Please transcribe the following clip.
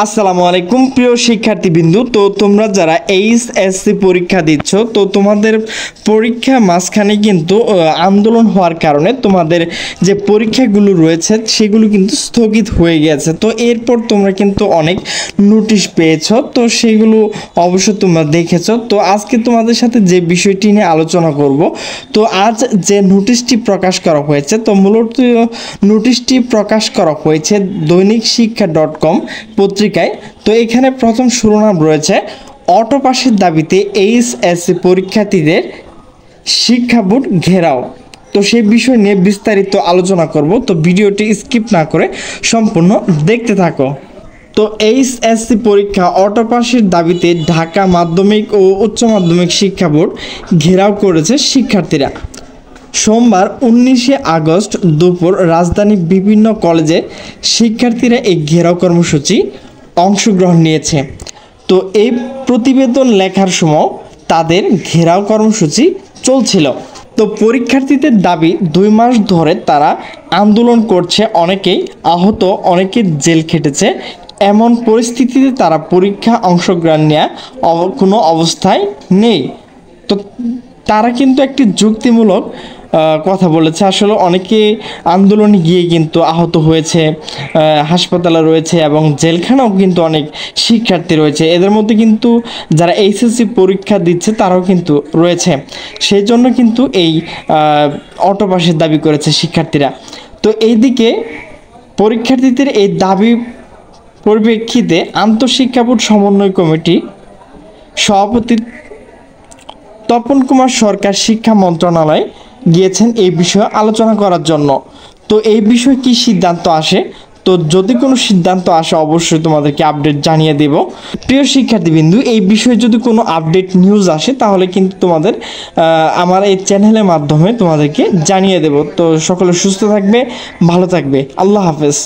আসসালামু আলাইকুম প্রিয় শিক্ষার্থীবৃন্দু। তো তোমরা যারা এইচএসসি পরীক্ষা দিচ্ছ, তো তোমাদের পরীক্ষা মাঝখানে কিন্তু আন্দোলন হওয়ার কারণে তোমাদের যে পরীক্ষাগুলো রয়েছে সেগুলো কিন্তু স্থগিত হয়ে গেছে। তো এরপর তোমরা কিন্তু অনেক নোটিশ পেয়েছো, তো সেগুলো অবশ্য তোমরা দেখেছো। তো আজকে তোমাদের সাথে যে বিষয়টি নিয়ে আলোচনা করব, তো আজ যে নোটিশটি প্রকাশ করা হয়েছে, তো মূলত নোটিশটি প্রকাশ করা হয়েছে দৈনিক শিক্ষা .com পত্রিকায়। তো এখানে প্রথম শিরোনাম রয়েছে অটো পাসের দাবিতে এইচএসসি পরীক্ষার্থীদের শিক্ষা বোর্ড ঘেরাও। তো সেই বিষয় নিয়ে বিস্তারিত আলোচনা করব, তো ভিডিওটি স্কিপ না করে সম্পূর্ণ দেখতে থাকো। তো এইচএসসি পরীক্ষা অটো পাসের দাবিতে ঢাকা মাধ্যমিক ও উচ্চ মাধ্যমিক শিক্ষা বোর্ড ঘেরাও করেছে শিক্ষার্থীরা। সোমবার 19শে আগস্ট দুপুর রাজধানীর বিভিন্ন কলেজে শিক্ষার্থীরা এই ঘেরাও কর্মসূচি অংশগ্রহণ নিয়েছে। তো এই প্রতিবেদন লেখার সময় তাদের ঘেরাও কর্মসূচি চলছিল। তো পরীক্ষার্থীদের দাবি 2 মাস ধরে তারা আন্দোলন করছে, অনেকেই আহত, অনেকে জেল খেটেছে। এমন পরিস্থিতিতে তারা পরীক্ষা অংশগ্রহণ নেওয়া কোনো অবস্থায় নেই। তো তারা কিন্তু একটি যুক্তিমূলক কথা বলেছে। আসলে অনেকে আন্দোলনে গিয়ে কিন্তু আহত হয়েছে, হাসপাতালে রয়েছে এবং জেলখানাও কিন্তু অনেক শিক্ষার্থী রয়েছে। এদের মধ্যে কিন্তু যারা এইচএসসি পরীক্ষা দিচ্ছে তারাও কিন্তু রয়েছে। সেই জন্য কিন্তু এই অটো পাসের দাবি করেছে শিক্ষার্থীরা। তো এইদিকে পরীক্ষার্থীদের এই দাবি পরিপ্রেক্ষিতে আন্তঃশিক্ষা বোর্ড সমন্বয় কমিটি সভাপতি তপন কুমার সরকার শিক্ষা মন্ত্রণালয়ে গিয়েছেন এই বিষয়ে আলোচনা করার জন্য। তো এই বিষয়ে কি সিদ্ধান্ত আসে, তো যদি কোনো সিদ্ধান্ত আসে অবশ্যই তোমাদেরকে আপডেট জানিয়ে দেব। প্রিয় শিক্ষার্থীবৃন্দু, এই বিষয়ে যদি কোনো আপডেট নিউজ আসে তাহলে কিন্তু তোমাদের আমার এই চ্যানেলের মাধ্যমে তোমাদেরকে জানিয়ে দেব। তো সকলে সুস্থ থাকবে, ভালো থাকবে, আল্লাহ হাফেজ।